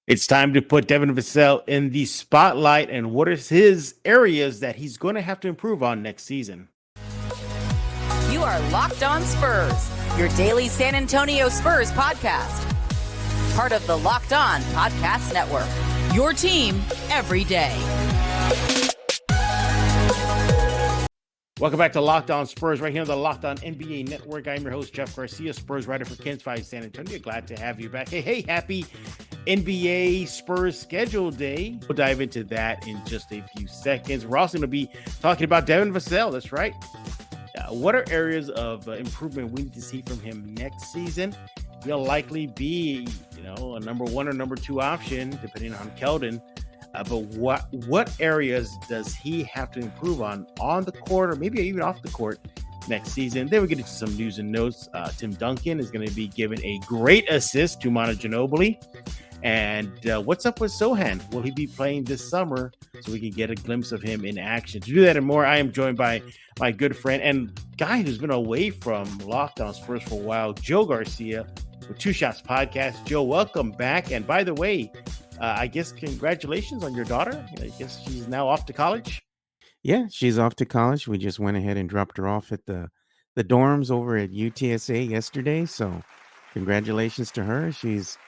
It's time to put Devin Vassell in the spotlight and what is his areas that he's going to have to improve on next season. You are Locked On Spurs, your daily San Antonio Spurs podcast. Part of the Locked On Podcast Network, your team every day. Welcome back to Locked On Spurs, right here on the Locked On NBA Network. I'm your host, Jeff Garcia, Spurs writer for Kens 5 San Antonio. Glad to have you back. Hey, happy NBA Spurs schedule day. We'll dive into that in just a few seconds. We're also going to be talking about Devin Vassell. That's right. What are areas of improvement we need to see from him next season? He'll likely be, a number one or number two option, depending on Keldon. But what areas does he have to improve on the court or maybe even off the court next season? Then we get into some news and notes. Tim Duncan is going to be given a great assist to Manu Ginobili. And what's up with Sohan? Will he be playing this summer so we can get a glimpse of him in action? To do that and more, I am joined by my good friend and guy who's been away from Locked On Spurs for a while, Joe Garcia with Two Shots Podcast. Joe, welcome back. And by the way, I guess congratulations on your daughter. I guess she's now off to college. Yeah, she's off to college. We just went ahead and dropped her off at the dorms over at UTSA yesterday. So congratulations to her. She's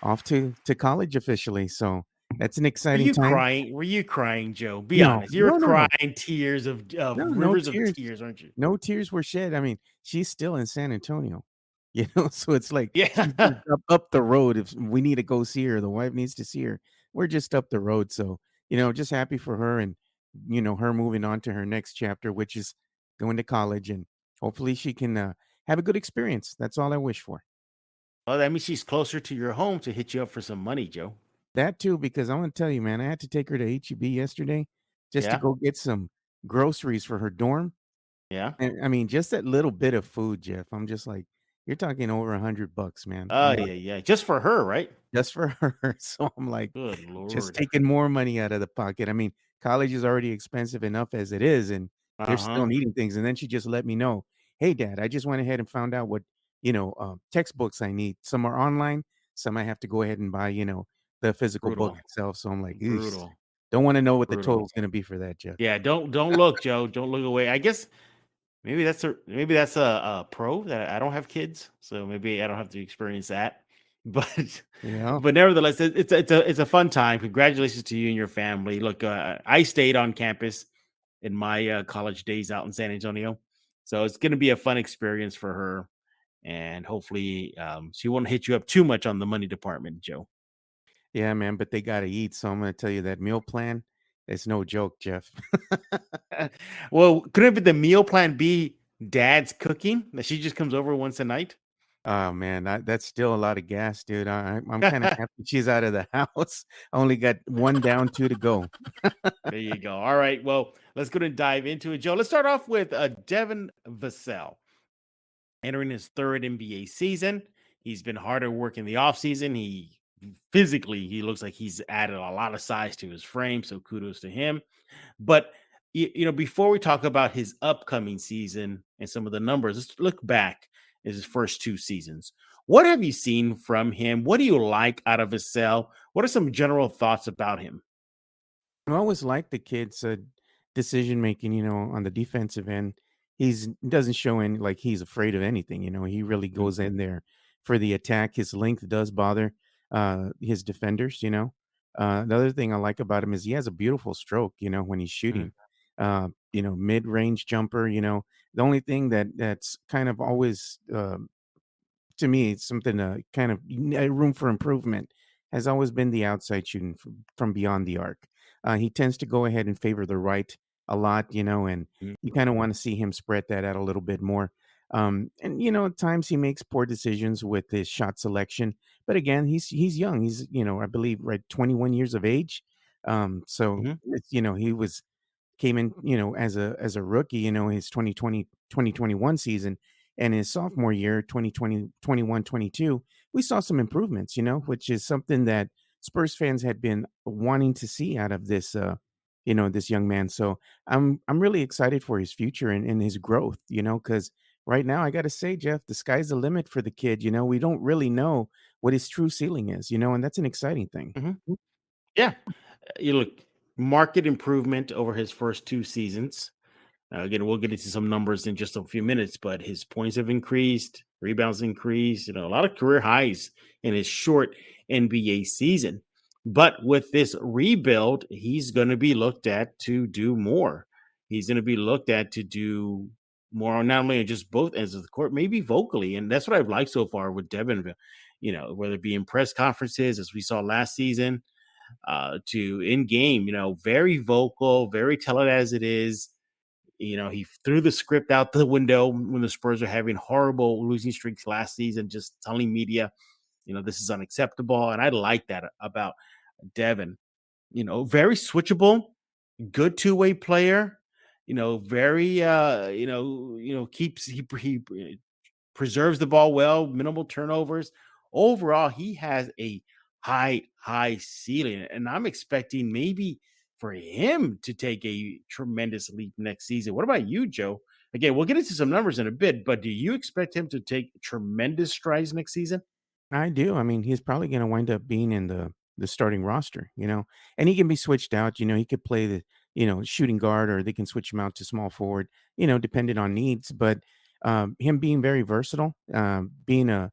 off to college officially. So that's an exciting time. Were you crying, Joe? Be honest. You were crying tears of rivers of tears, aren't you? No tears were shed. I mean, she's still in San Antonio. So it's like, yeah, up the road. If we need to go see her, the wife needs to see her. We're just up the road. So, just happy for her and, her moving on to her next chapter, which is going to college. And hopefully she can have a good experience. That's all I wish for. Well, that means she's closer to your home to hit you up for some money, Joe. That too, because I want to tell you, man, I had to take her to HEB yesterday just to go get some groceries for her dorm. Yeah. And I mean, just that little bit of food, Jeff. I'm just like, you're talking over $100, man. Oh, yeah. Just for her, right? Just for her. So I'm like, good Lord, just taking more money out of the pocket. I mean, college is already expensive enough as it is, and they're still needing things. And then she just let me know, hey, Dad, I just went ahead and found out what, textbooks I need. Some are online. Some I have to go ahead and buy, the physical book itself. So I'm like, don't want to know what the total is going to be for that, Jeff. Yeah, don't look, Joe. Don't look away. I guess maybe that's a pro that I don't have kids, so maybe I don't have to experience that. But but nevertheless, it's a fun time. Congratulations to you and your family. Look, I stayed on campus in my college days out in San Antonio, so it's going to be a fun experience for her, and hopefully she won't hit you up too much on the money department, Joe. Yeah, man, but they got to eat. So I'm going to tell you that meal plan, it's no joke, Jeff. Well, couldn't the meal plan be Dad's cooking? That she just comes over once a night? Oh, man, that's still a lot of gas, dude. I'm kind of happy she's out of the house. I only got one down, two to go. There you go. All right, well, let's go and dive into it, Joe. Let's start off with Devin Vassell. Entering his third NBA season. He's been hard at work in the offseason. He looks like he's added a lot of size to his frame, so kudos to him. But before we talk about his upcoming season and some of the numbers, let's look back at his first two seasons. What have you seen from him? What do you like out of Vassell? What are some general thoughts about him? I always like the kid's decision making, on the defensive end. He doesn't show any like he's afraid of anything. He really goes in there for the attack. His length does bother his defenders. The other thing I like about him is he has a beautiful stroke. When he's shooting, mid-range jumper. The only thing that's kind of always to me, it's something kind of room for improvement has always been the outside shooting from beyond the arc. He tends to go ahead and favor the right a lot, and you kind of want to see him spread that out a little bit more. And at times he makes poor decisions with his shot selection, but again, he's young. He's I believe 21 years of age. So it's, he came in as a rookie, his 2020-2021 season, and his sophomore year 2020-21-22, we saw some improvements, which is something that Spurs fans had been wanting to see out of this this young man. So I'm really excited for his future and his growth, because right now I got to say, Jeff, the sky's the limit for the kid. We don't really know what his true ceiling is, and that's an exciting thing. Mhm. Yeah. You look, market improvement over his first 2 seasons. Again, we'll get into some numbers in just a few minutes, but his points have increased, rebounds increased, a lot of career highs in his short NBA season. But with this rebuild, he's going to be looked at to do more. He's going to be looked at to do more on not only on just both ends of the court, maybe vocally. And that's what I've liked so far with Devin, whether it be in press conferences, as we saw last season, to in game, very vocal, very tell it as it is. He threw the script out the window when the Spurs were having horrible losing streaks last season, just telling media, this is unacceptable. And I like that about Devin. Very switchable, good two-way player, very keeps he preserves the ball well, minimal turnovers. Overall, he has a high ceiling, and I'm expecting maybe for him to take a tremendous leap next season. What about you, Joe? Again, we'll get into some numbers in a bit, but do you expect him to take tremendous strides next season? I do. I mean, he's probably going to wind up being in the starting roster, and he can be switched out. He could play the shooting guard, or they can switch him out to small forward, depending on needs. But him being very versatile, being a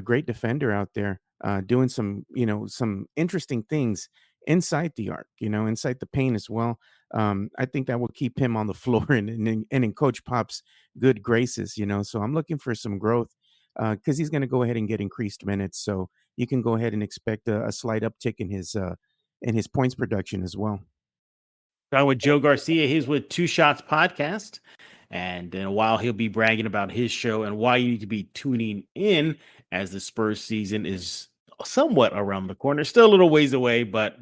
great defender out there, doing some interesting things inside the arc, inside the paint as well. I think that will keep him on the floor and in Coach Pop's good graces. So I'm looking for some growth because he's going to go ahead and get increased minutes. So you can go ahead and expect a slight uptick in his points production as well. I'm with Joe Garcia. He's with Two Shots Podcast. And in a while, he'll be bragging about his show and why you need to be tuning in as the Spurs season is somewhat around the corner. Still a little ways away, but,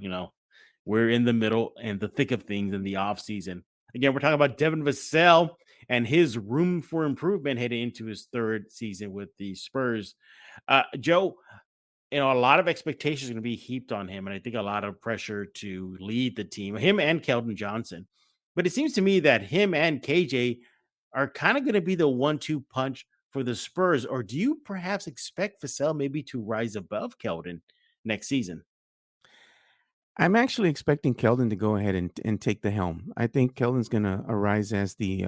we're in the middle and the thick of things in the off season. Again, we're talking about Devin Vassell and his room for improvement heading into his third season with the Spurs. Joe, a lot of expectations are going to be heaped on him, and I think a lot of pressure to lead the team, him and Keldon Johnson. But it seems to me that him and KJ are kind of going to be the 1-2 punch for the Spurs. Or do you perhaps expect Vassell maybe to rise above Keldon next season? I'm actually expecting Keldon to go ahead and take the helm. I think Keldon's going to arise as the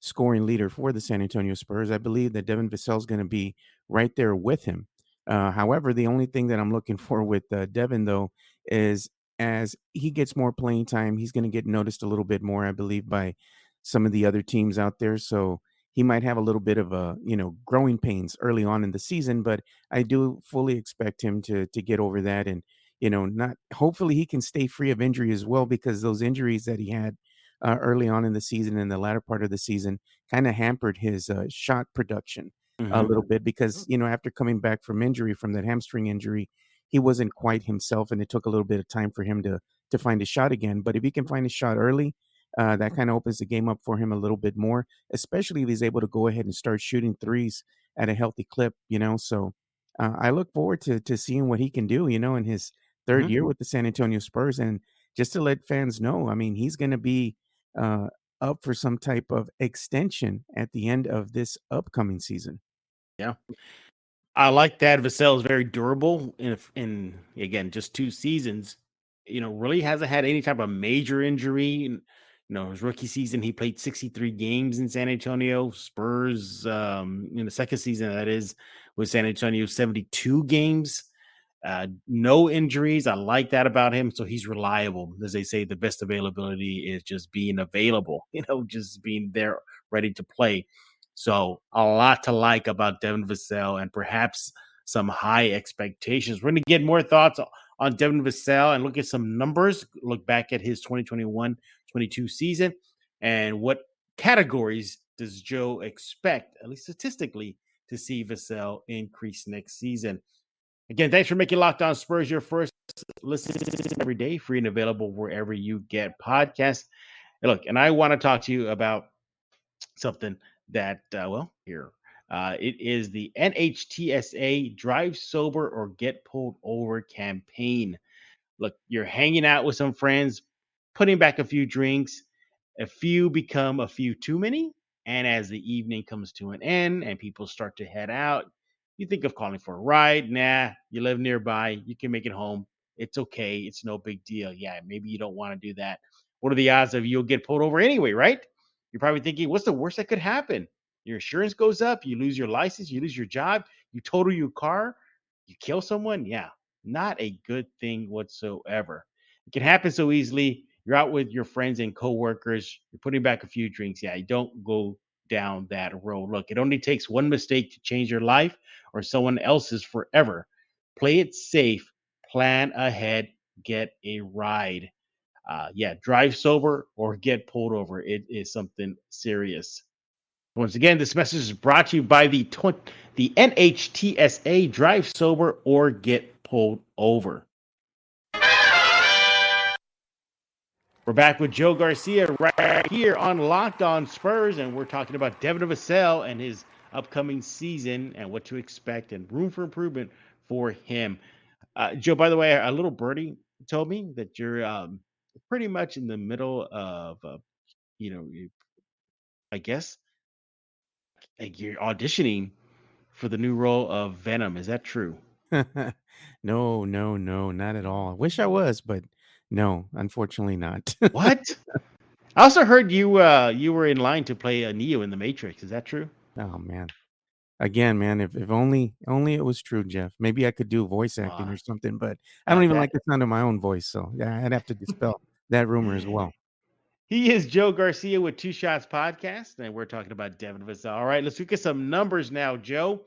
scoring leader for the San Antonio Spurs. I believe that Devin Vassell's going to be right there with him. However, the only thing that I'm looking for with Devin, though, is as he gets more playing time, he's going to get noticed a little bit more, I believe, by some of the other teams out there. So he might have a little bit of growing pains early on in the season, but I do fully expect him to get over that and not hopefully he can stay free of injury as well, because those injuries that he had early on in the season and the latter part of the season kind of hampered his shot production a Hmm. little bit because, after coming back from injury, from that hamstring injury, he wasn't quite himself and it took a little bit of time for him to find his shot again. But if he can find his shot early, that kind of opens the game up for him a little bit more, especially if he's able to go ahead and start shooting threes at a healthy clip, So I look forward to seeing what he can do, in his third Hmm. year with the San Antonio Spurs. And just to let fans know, I mean, he's going to be uh, up for some type of extension at the end of this upcoming season. Yeah. I like that Vassell is very durable in again just 2 seasons. Really hasn't had any type of major injury. His rookie season he played 63 games in San Antonio. Spurs in the second season that is with San Antonio 72 games. No injuries. I like that about him. So he's reliable. As they say, the best availability is just being available, just being there ready to play. So a lot to like about Devin Vassell and perhaps some high expectations. We're going to get more thoughts on Devin Vassell and look at some numbers, look back at his 2021-22 season and what categories does Joe expect, at least statistically, to see Vassell increase next season. Again, thanks for making Locked On Spurs your first listen every day, free and available wherever you get podcasts. And look, and I want to talk to you about something that, here. It is the NHTSA Drive Sober or Get Pulled Over campaign. Look, you're hanging out with some friends, putting back a few drinks, a few become a few too many. And as the evening comes to an end and people start to head out, you think of calling for a ride. Nah, you live nearby, you can make it home. It's okay. It's no big deal. Yeah, maybe you don't want to do that. What are the odds of you'll get pulled over anyway, right? You're probably thinking, what's the worst that could happen? Your insurance goes up, you lose your license, you lose your job, you total your car, you kill someone. Yeah, not a good thing whatsoever. It can happen so easily. You're out with your friends and coworkers, you're putting back a few drinks. Yeah, don't go down that road. Look, it only takes one mistake to change your life or someone else's forever. Play it safe, plan ahead, get a ride. Yeah, drive sober or get pulled over. It is something serious. Once again, this message is brought to you by the NHTSA. Drive sober or get pulled over. We're back with Joe Garcia right here on Locked On Spurs, and we're talking about Devin Vassell and his upcoming season and what to expect and room for improvement for him. Joe, by the way, a little birdie told me that you're pretty much in the middle of, I guess, like you're auditioning for the new role of Venom. Is that true? No, no, no, not at all. I wish I was, but no, unfortunately not. What? I also heard you were in line to play a Neo in the Matrix. Is that true? Oh man. Again, man, if only it was true, Jeff. Maybe I could do voice acting Uh, or something, but I don't even that like the sound of my own voice. So yeah, I'd have to dispel that rumor as well. He is Joe Garcia with Two Shots Podcast, and we're talking about Devin Vassell. All right, let's look at some numbers now, Joe.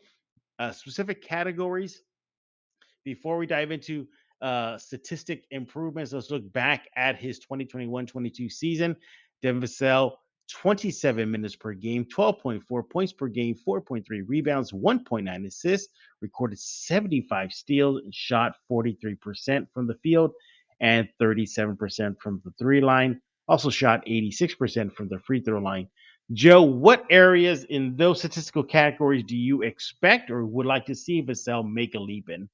Specific categories. Before we dive into statistic improvements, let's look back at his 2021-22 season. Devin Vassell, 27 minutes per game, 12.4 points per game, 4.3 rebounds, 1.9 assists, recorded 75 steals, and shot 43% from the field and 37% from the three line. Also shot 86% from the free throw line. Joe, what areas in those statistical categories do you expect or would like to see Vassell make a leap in?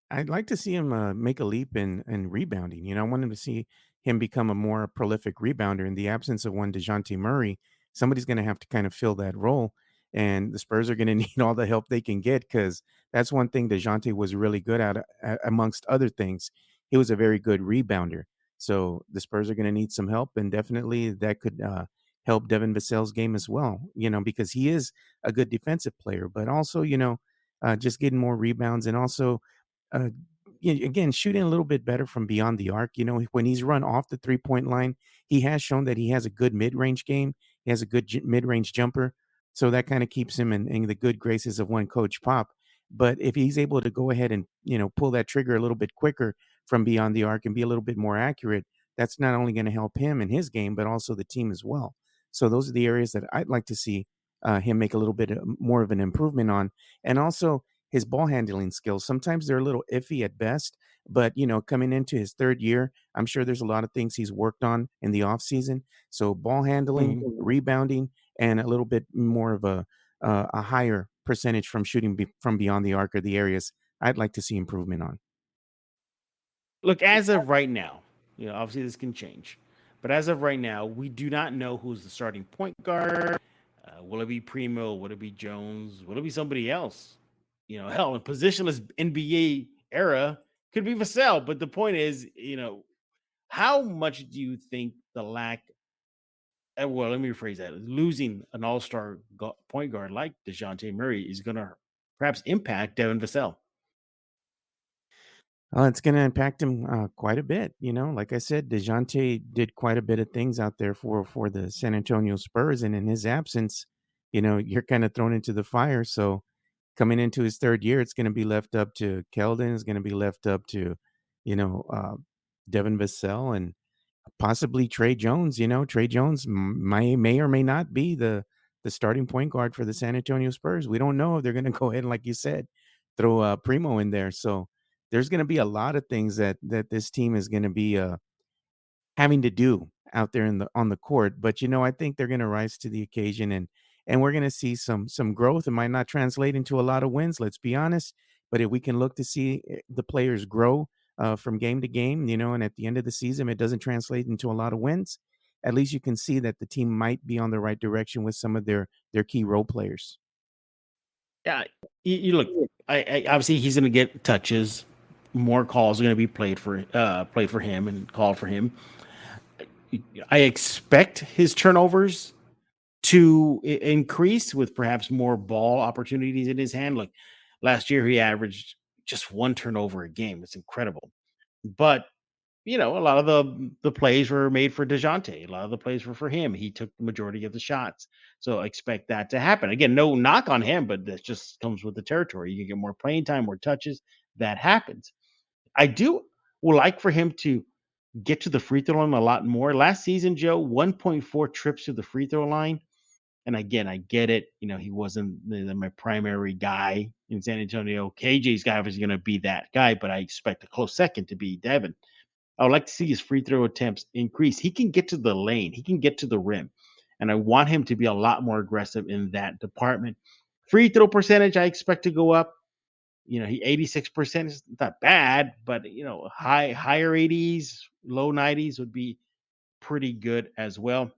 I'd like to see him make a leap in rebounding. You know, I want him to see him become a more prolific rebounder. In the absence of one DeJounte Murray, somebody's going to have to kind of fill that role. And the Spurs are going to need all the help they can get because that's one thing DeJounte was really good at, amongst other things. He was a very good rebounder. So the Spurs are going to need some help, and definitely that could help Devin Vassell's game as well. You know, because he is a good defensive player, but also just getting more rebounds and also uh, again, shooting a little bit better from beyond the arc. You know, when he's run off the 3-point line, he has shown that he has a good mid range game. He has a good mid range jumper. So that kind of keeps him in the good graces of one coach Pop. But if he's able to go ahead and, pull that trigger a little bit quicker from beyond the arc and be a little bit more accurate, that's not only going to help him in his game, but also the team as well. So those are the areas that I'd like to see him make a little bit more of an improvement on. And also, his ball handling skills. Sometimes they're a little iffy at best, but coming into his third year, I'm sure there's a lot of things he's worked on in the offseason. So ball handling, rebounding, and a little bit more of a higher percentage from shooting from beyond the arc are the areas I'd like to see improvement on. Look, as of right now, obviously this can change, but as of right now, we do not know who's the starting point guard. Will it be Primo? Will it be Jones? Will it be somebody else? Hell, in positionless NBA era could be Vassell. But the point is, how much do you think the lack? Well, let me rephrase that: losing an all-star point guard like DeJounte Murray is going to perhaps impact Devin Vassell. It's going to impact him quite a bit. Like I said, DeJounte did quite a bit of things out there for the San Antonio Spurs, and in his absence, you're kind of thrown into the fire. So coming into his third year, it's going to be left up to Keldon. It's going to be left up to, you know, uh, Devin Vassell and possibly Trey Jones. Trey Jones may or may not be the starting point guard for the San Antonio Spurs. We don't know if they're going to go ahead and, like you said, throw Primo in there. So there's going to be a lot of things that this team is going to be having to do out there on the court. But I think they're going to rise to the occasion, and we're going to see some growth. It might not translate into a lot of wins, let's be honest. But if we can look to see the players grow from game to game, and at the end of the season, it doesn't translate into a lot of wins. At least you can see that the team might be on the right direction with some of their key role players. Yeah, you look. I obviously he's going to get touches. More calls are going to be played for him and called for him. I expect his turnovers to increase with perhaps more ball opportunities in his hand. Like last year, he averaged just one turnover a game. It's incredible. But a lot of the plays were made for DeJounte. A lot of the plays were for him. He took the majority of the shots. So expect that to happen. Again, no knock on him, but that just comes with the territory. You can get more playing time, more touches. That happens. I do would like for him to get to the free throw line a lot more. Last season, Joe, 1.4 trips to the free throw line. And again, I get it. He wasn't my primary guy in San Antonio. KJ's guy was going to be that guy, but I expect a close second to be Devin. I would like to see his free throw attempts increase. He can get to the lane, he can get to the rim. And I want him to be a lot more aggressive in that department. Free throw percentage, I expect to go up. He 86% is not bad, but higher 80s, low 90s would be pretty good as well.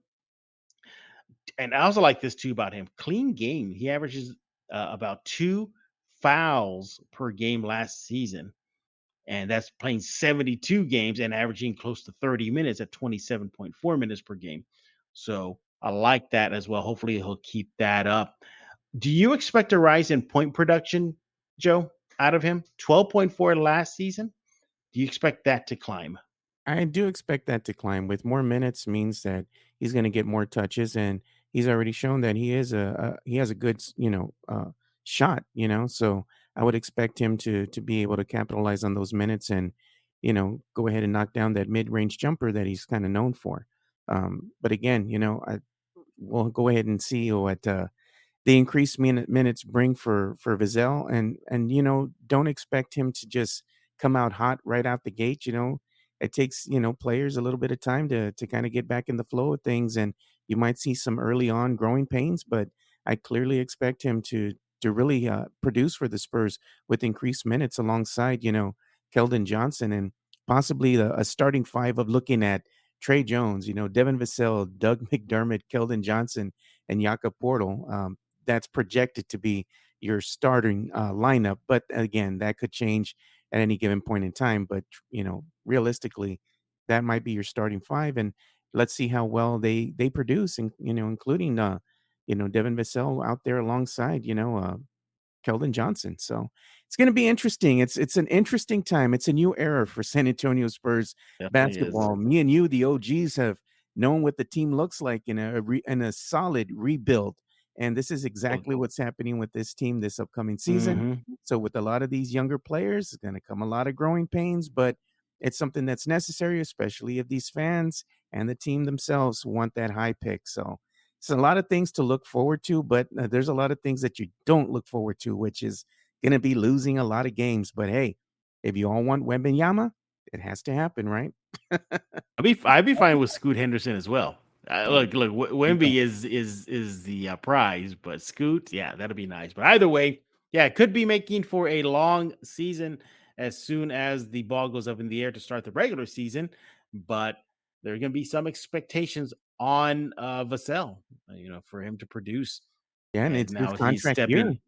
And I also like this too about him. Clean game. He averages about 2 fouls per game last season. And that's playing 72 games and averaging close to 30 minutes at 27.4 minutes per game. So I like that as well. Hopefully he'll keep that up. Do you expect a rise in point production, Joe, out of him? 12.4 last season. Do you expect that to climb? I do expect that to climb. With more minutes means that he's going to get more touches, and he's already shown that he has a good shot. So I would expect him to be able to capitalize on those minutes and go ahead and knock down that mid range jumper that he's kind of known for. But again, we'll go ahead and see what the increased minutes bring for Vassell, and don't expect him to just come out hot right out the gate. It takes players a little bit of time to kind of get back in the flow of things, and you might see some early on growing pains. But I clearly expect him to really produce for the Spurs with increased minutes alongside Keldon Johnson, and possibly a starting five of looking at Trey Jones, Devin Vassell, Doug McDermott, Keldon Johnson, and Jakob Portal. That's projected to be your starting lineup. But again, that could change at any given point in time. But realistically, that might be your starting five, and let's see how well they produce, and including Devin Vassell out there alongside Keldon Johnson. So it's going to be interesting. It's an interesting time. It's a new era for San Antonio Spurs Definitely is. basketball. Me and you, the OGs, have known what the team looks like in a solid rebuild, and this is exactly what's happening with this team this upcoming season. Mm-hmm. So with a lot of these younger players, it's going to come a lot of growing pains, but it's something that's necessary, especially if these fans and the team themselves want that high pick. So it's a lot of things to look forward to, but there's a lot of things that you don't look forward to, which is going to be losing a lot of games. But hey, if you all want Wembanyama, it has to happen, right? I'd be fine with Scoot Henderson as well. Oh, Look, okay. Wemby is the prize, but Scoot, yeah, that'd be nice. But either way, yeah, it could be making for a long season as soon as the ball goes up in the air to start the regular season. But there are going to be some expectations on Vassell, for him to produce Yeah, and as it's his now he's contract year. stepping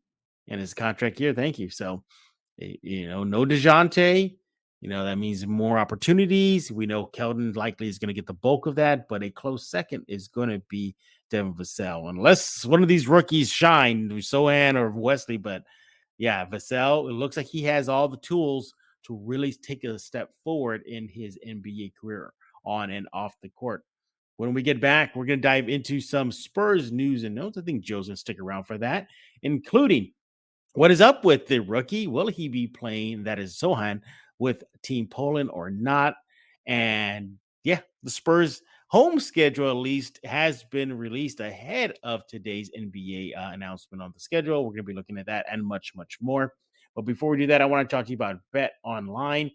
in his contract year. Thank you. So no DeJounte. That means more opportunities. We know Keldon likely is going to get the bulk of that, but a close second is going to be Devin Vassell, unless one of these rookies shine, Sohan or Wesley. But yeah, Vassell, it looks like he has all the tools to really take a step forward in his NBA career on and off the court. When we get back, we're going to dive into some Spurs news and notes. I think Joe's going to stick around for that, including what is up with the rookie? Will he be playing, that is Sohan, with Team Poland or not? And yeah, the Spurs home schedule at least has been released ahead of today's NBA announcement on the schedule. We're going to be looking at that and much, much more. But before we do that, I want to talk to you about BetOnline.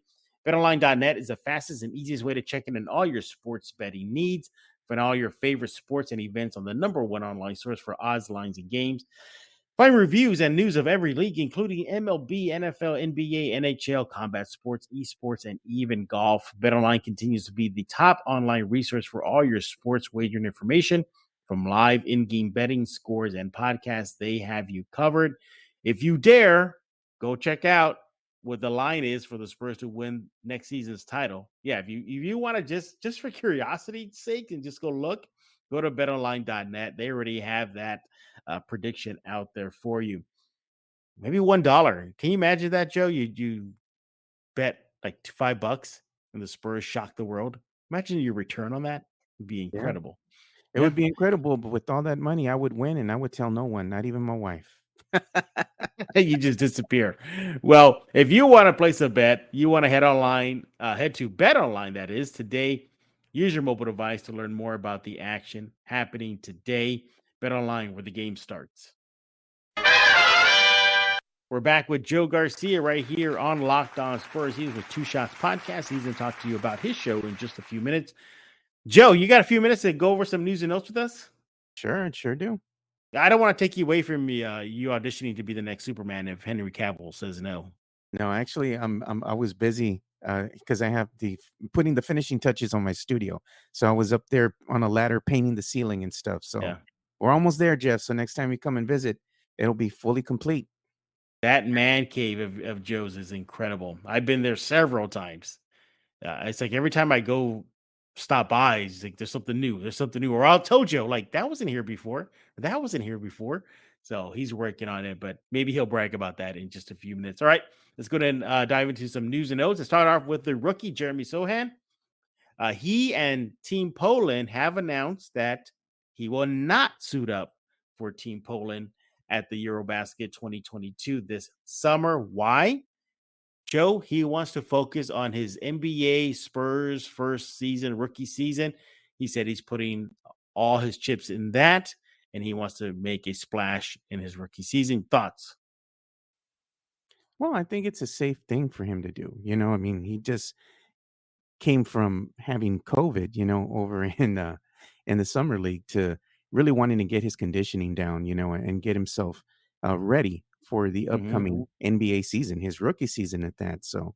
BetOnline.net is the fastest and easiest way to check in on all your sports betting needs. Find all your favorite sports and events on the number one online source for odds, lines, and games. Find reviews and news of every league, including MLB, NFL, NBA, NHL, combat sports, esports, and even golf. BetOnline continues to be the top online resource for all your sports wagering information. From live in-game betting, scores, and podcasts, they have you covered. If you dare, go check out what the line is for the Spurs to win next season's title. Yeah, if you want to just for curiosity's sake and just go look, go to betonline.net. They already have that prediction out there for you. Maybe $1. Can you imagine that, Joe? You bet like $5 and the Spurs shock the world. Imagine your return on that. It'd be Yeah. incredible. It Yeah. would be incredible, but with all that money, I would win and I would tell no one, not even my wife. You just disappear. Well, if you want to place a bet, you want to head to BetOnline, that is, today. Use your mobile device to learn more about the action happening today. BetOnline, where the game starts. We're back with Joe Garcia right here on Locked On Spurs. He's with Two Shots Podcast. He's going to talk to you about his show in just a few minutes. Joe, you got a few minutes to go over some news and notes with us? Sure do. I don't want to take you away from you auditioning to be the next Superman if Henry Cavill says no. No, actually, I was busy because I have putting the finishing touches on my studio. So I was up there on a ladder painting the ceiling and stuff. So Yeah. we're almost there, Jeff. So next time you come and visit, it'll be fully complete. That man cave of Joe's is incredible. I've been there several times. It's like every time I go stop by, it's like there's something new. There's something new. Or I'll tell Joe, like, that wasn't here before. Or that wasn't here before. So he's working on it, but maybe he'll brag about that in just a few minutes. All right, let's go ahead and dive into some news and notes. Let's start off with the rookie, Jeremy Sohan. He and Team Poland have announced that he will not suit up for Team Poland at the Eurobasket 2022 this summer. Why? Joe, he wants to focus on his NBA Spurs first season, rookie season. He said he's putting all his chips in that, and he wants to make a splash in his rookie season. Thoughts? Well, I think it's a safe thing for him to do. I mean, he just came from having COVID, over in the summer league to really wanting to get his conditioning down, and get himself ready for the upcoming NBA season, his rookie season at that. So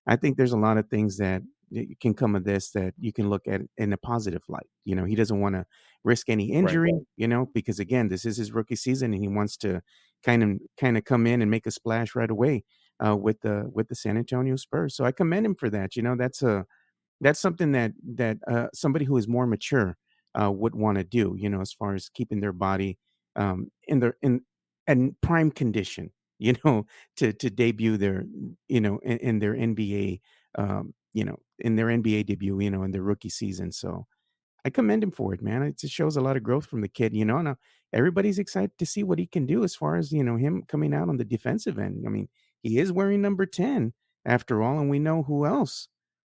I think there's a lot of things that can come of this that you can look at in a positive light. He doesn't want to risk any injury, because again, this is his rookie season and he wants to kind of come in and make a splash right away with the San Antonio Spurs. So I commend him for that. That's something that somebody who is more mature would want to do. As far as keeping their body in prime condition. To debut their in their NBA in their NBA debut. In their rookie season. So I commend him for it, man. It just shows a lot of growth from the kid. Now everybody's excited to see what he can do as far as him coming out on the defensive end. I mean, he is wearing number 10 after all, and we know who else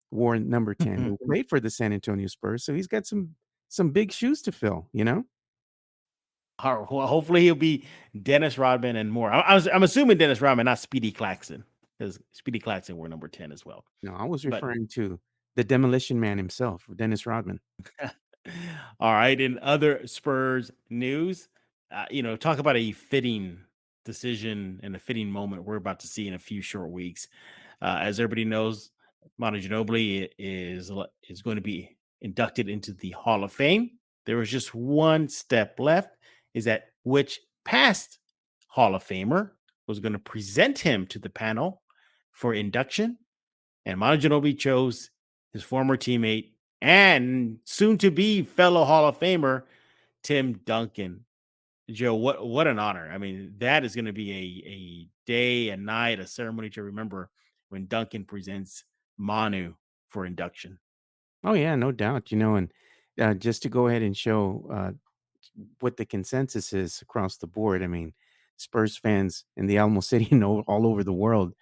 wore number 10 who played for the San Antonio Spurs. So he's got some big shoes to fill. Well, hopefully he'll be Dennis Rodman and more. I'm assuming Dennis Rodman, not Speedy Claxton, because Speedy Claxton wore number 10 as well. No, I was But referring to the Demolition Man himself, Dennis Rodman. all right, in other Spurs news, talk about a fitting decision and a fitting moment we're about to see in a few short weeks. As everybody knows, Manu Ginobili is going to be inducted into the Hall of Fame. There was just one step left, is that which past Hall of Famer was going to present him to the panel for induction. And Manu Ginobili chose his former teammate and soon-to-be fellow Hall of Famer, Tim Duncan. Joe, what an honor. I mean, that is going to be a day, a night, a ceremony to remember when Duncan presents Manu for induction. Oh, yeah, no doubt. And just to go ahead and show what the consensus is across the board. I mean, Spurs fans in the Alamo City and all over the world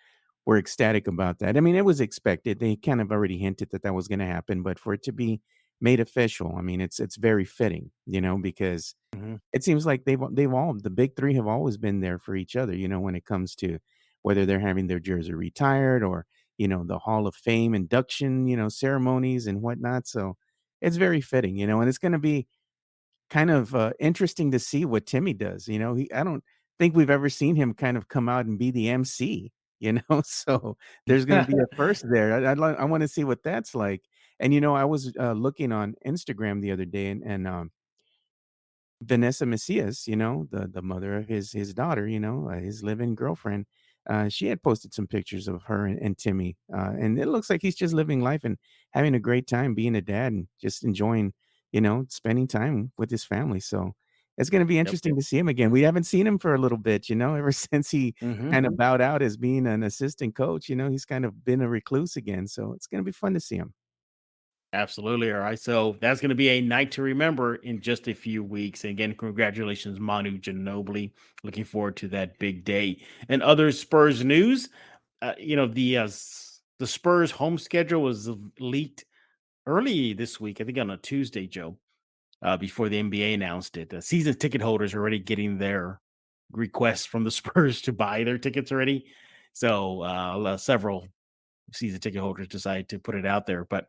were ecstatic about that. I mean, it was expected. They kind of already hinted that was going to happen, but for it to be made official, I mean, it's very fitting, because it seems like the big three have always been there for each other, when it comes to whether they're having their jersey retired or, the Hall of Fame induction, ceremonies and whatnot. So it's very fitting, and it's going to be kind of interesting to see what Timmy does. I don't think we've ever seen him kind of come out and be the MC, so there's going to be a first there. I want to see what that's like. And, I was looking on Instagram the other day and Vanessa Macias, the mother of his daughter, his live-in girlfriend, she had posted some pictures of her and Timmy, and it looks like he's just living life and having a great time being a dad and just enjoying, spending time with his family. So it's going to be Yep. interesting to see him again. We haven't seen him for a little bit, ever since he Hmm. kind of bowed out as being an assistant coach. He's kind of been a recluse again. So it's going to be fun to see him. Absolutely. All right. So that's going to be a night to remember in just a few weeks. And again, congratulations, Manu Ginobili. Looking forward to that big day. And other Spurs news, the Spurs home schedule was leaked early this week, I think on a Tuesday, Joe, before the NBA announced it. Season ticket holders are already getting their requests from the Spurs to buy their tickets already. So several season ticket holders decided to put it out there. But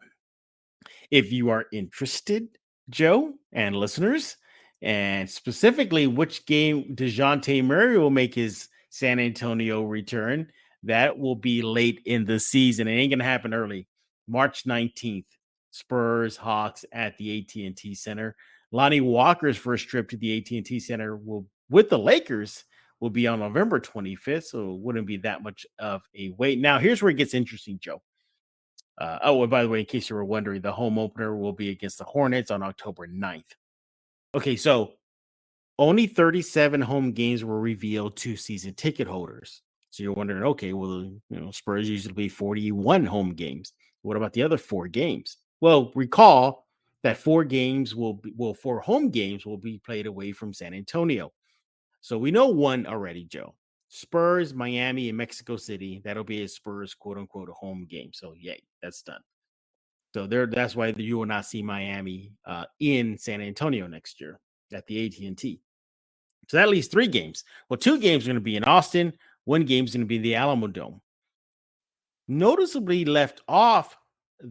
if you are interested, Joe and listeners, and specifically which game DeJounte Murray will make his San Antonio return, that will be late in the season. It ain't going to happen early. March 19th, Spurs Hawks at the AT&T Center. Lonnie Walker's first trip to the AT&T Center will with the Lakers will be on November 25th, so it wouldn't be that much of a wait. Now, here's where it gets interesting, Joe. And by the way, in case you were wondering, the home opener will be against the Hornets on October 9th. Okay, so only 37 home games were revealed to season ticket holders. So you're wondering, okay, well, Spurs usually be 41 home games. What about the other 4 games? Well, recall that 4 games four home games will be played away from San Antonio. So we know one already, Joe. Spurs, Miami, and Mexico City. That'll be a Spurs quote unquote a home game. So yay, that's done. So that's why you will not see Miami in San Antonio next year at the AT&T. So that leaves 3 games. Well, 2 games are going to be in Austin. 1 game is going to be in the Alamo Dome. Noticeably left off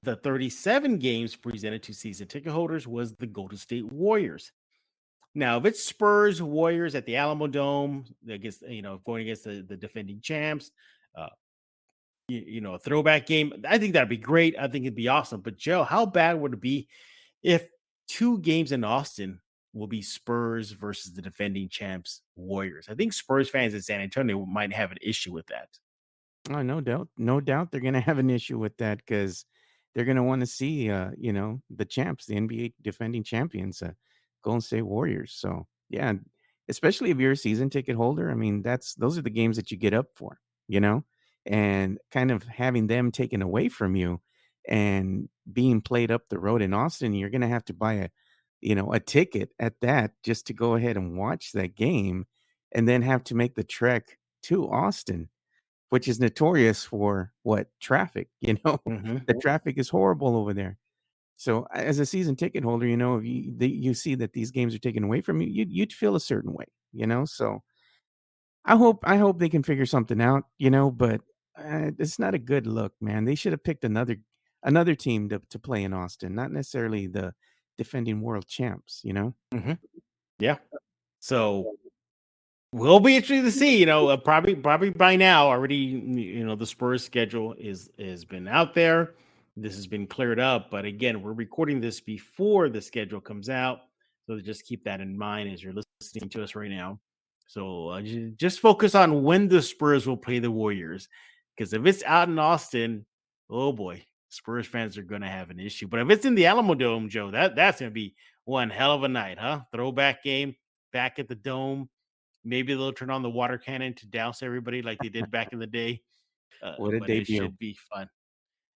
the 37 games presented to season ticket holders was the Golden State Warriors. Now, if it's Spurs Warriors at the Alamo Dome, against going against the defending champs, uh, a throwback game, I think that'd be great. I think it'd be awesome. But Joe, how bad would it be if 2 games in Austin will be Spurs versus the defending champs Warriors? I think Spurs fans in San Antonio might have an issue with that. Oh, no doubt. No doubt they're gonna have an issue with that because they're gonna want to see the champs, the NBA defending champions, Golden State Warriors. So yeah, especially if you're a season ticket holder, I mean, those are the games that you get up for, you know, and kind of having them taken away from you and being played up the road in Austin, you're gonna have to buy a ticket at that just to go ahead and watch that game and then have to make the trek to Austin, which is notorious for what? Traffic, Hmm. The traffic is horrible over there. So as a season ticket holder, if you see that these games are taken away from you, you'd feel a certain way, So I hope they can figure something out, but it's not a good look, man. They should have picked another team to play in Austin, not necessarily the defending world champs. Hmm. Yeah. So will be interesting to see. Probably by now already. The Spurs schedule has been out there. This has been cleared up, but again, we're recording this before the schedule comes out, so just keep that in mind as you're listening to us right now. So just focus on when the Spurs will play the Warriors, because if it's out in Austin, oh boy, Spurs fans are going to have an issue. But if it's in the Alamo Dome, Joe, that's going to be one hell of a night, huh? Throwback game back at the Dome. Maybe they'll turn on the water cannon to douse everybody like they did back in the day. What a But it debut. should be fun.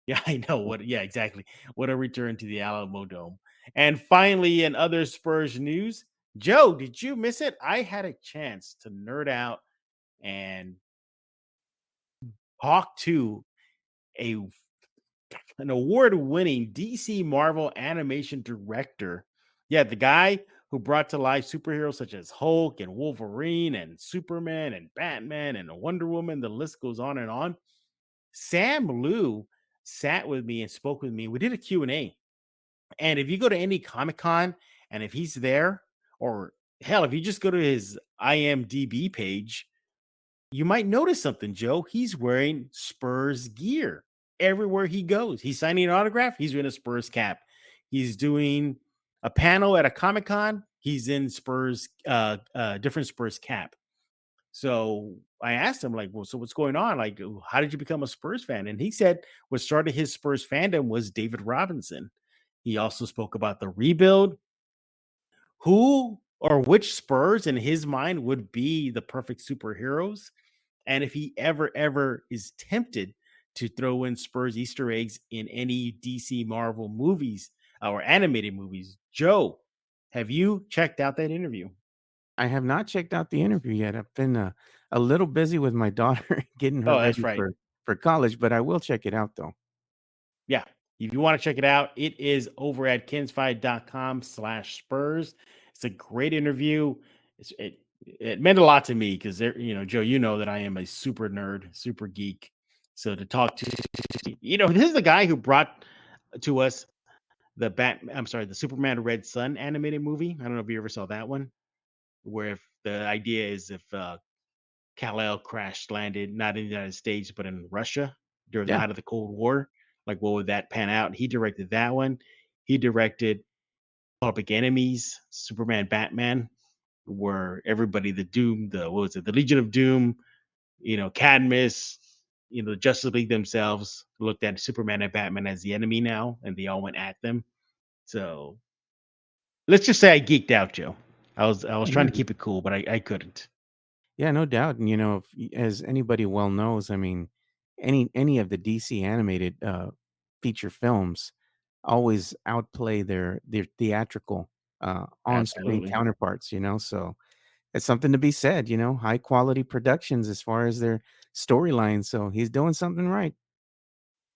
Yeah, I know what. Yeah, exactly. What a return to the Alamo Dome. And finally, in other Spurs news, Joe, did you miss it? I had a chance to nerd out and talk to a an award-winning DC Marvel animation director. Yeah, the guy who brought to life superheroes such as Hulk and Wolverine and Superman and Batman and Wonder Woman. The list goes on and on. Sam Liu sat with me and spoke with me. We did a Q&A. And if you go to any Comic-Con and if he's there, or hell, if you just go to his IMDb page, you might notice something, Joe. He's wearing Spurs gear everywhere he goes. He's signing an autograph. He's wearing a Spurs cap. He's doing a panel at a Comic Con. he's in Spurs, different Spurs cap. So I asked him, like, well, so what's going on? Like, how did you become a Spurs fan? And he said what started his Spurs fandom was David Robinson. He also spoke about the rebuild. Who or which Spurs in his mind would be the perfect superheroes? And if he ever is tempted to throw in Spurs Easter eggs in any DC Marvel movies or animated movies. Joe, have you checked out that interview? I have not checked out the interview yet. I've been a little busy with my daughter getting her Oh, that's ready right. for college, but I will check it out though. Yeah. If you want to check it out, it is over at kinsfi.com/Spurs. It's a great interview. It meant a lot to me because Joe, you know that I am a super nerd, super geek. So to talk to, this is the guy who brought to us the Superman Red Sun animated movie. I don't know if you ever saw that one, where if the idea is if Kal-El crashed landed not in the United States but in Russia during the Yeah. height of the Cold War, like what would that pan out? He directed that one. He directed Public Enemies, Superman, Batman, where everybody, the Legion of Doom, Cadmus, the Justice League themselves looked at Superman and Batman as the enemy now, and they all went at them. So let's just say I geeked out, Joe. I was trying to keep it cool, but I couldn't. Yeah, no doubt. And as anybody well knows, I mean, any of the DC animated feature films always outplay their theatrical on-screen Absolutely. counterparts, so it's something to be said, high quality productions as far as their storyline. So he's doing something right.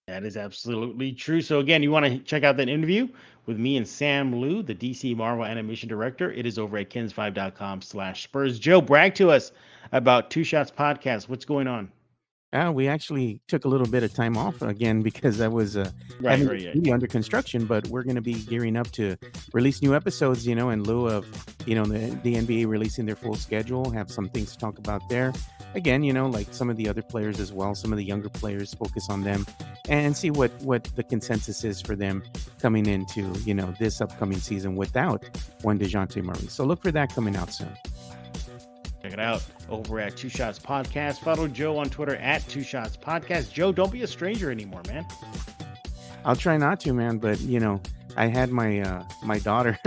That is absolutely true. So again, you want to check out that interview with me and Sam Liu, the DC Marvel animation director. It is over at kinsfive.com/Spurs. Joe, brag to us about Two Shots Podcast. What's going on? We actually took a little bit of time off again because I was having the studio under construction, but we're going to be gearing up to release new episodes, in lieu of, the NBA releasing their full schedule, have some things to talk about there. Again, like some of the other players as well, some of the younger players, focus on them and see what the consensus is for them coming into, this upcoming season without one DeJounte Murray. So look for that coming out soon. Check it out over at Two Shots Podcast. Follow Joe on Twitter at Two Shots Podcast. Joe, don't be a stranger anymore, man. I'll try not to, man. But I had my my daughter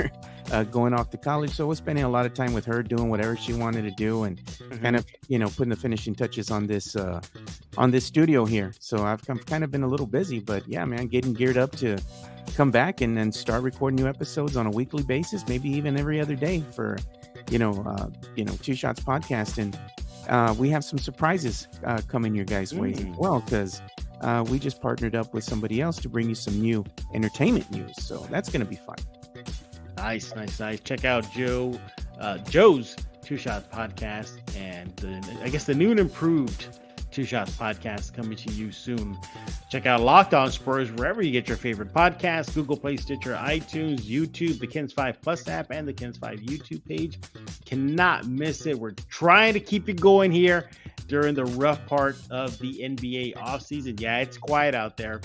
going off to college, so I was spending a lot of time with her, doing whatever she wanted to do, and kind of putting the finishing touches on this studio here. So I've kind of been a little busy, but yeah, man, getting geared up to come back and then start recording new episodes on a weekly basis, maybe even every other day for Two Shots Podcast. And we have some surprises coming your guys' way as well, because we just partnered up with somebody else to bring you some new entertainment news. So that's going to be fun. Nice. Check out Joe's Two Shots Podcast and the new and improved Two Shots Podcast coming to you soon. Check out Locked On Spurs wherever you get your favorite podcasts: Google Play, Stitcher, iTunes, YouTube, the Kins 5 Plus app, and the Kins 5 YouTube page. Cannot miss it. We're trying to keep it going here during the rough part of the NBA offseason. Yeah, it's quiet out there,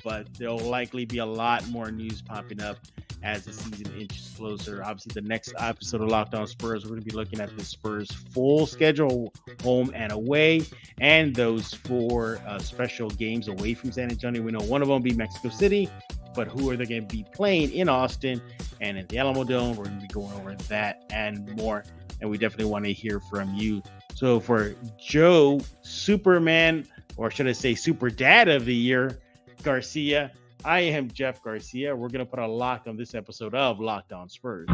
but there'll likely be a lot more news popping up as the season inches closer. Obviously, the next episode of Locked On Spurs, we're going to be looking at the Spurs' full schedule, home and away, and those 4 special games away from San Antonio. We know one of them will be Mexico City, but who are they going to be playing in Austin and in the Alamo Dome? We're going to be going over that and more, and we definitely want to hear from you. So for Joe, Superman, or should I say Super Dad of the Year, Garcia, I am Jeff Garcia. We're going to put a lock on this episode of Locked On Spurs.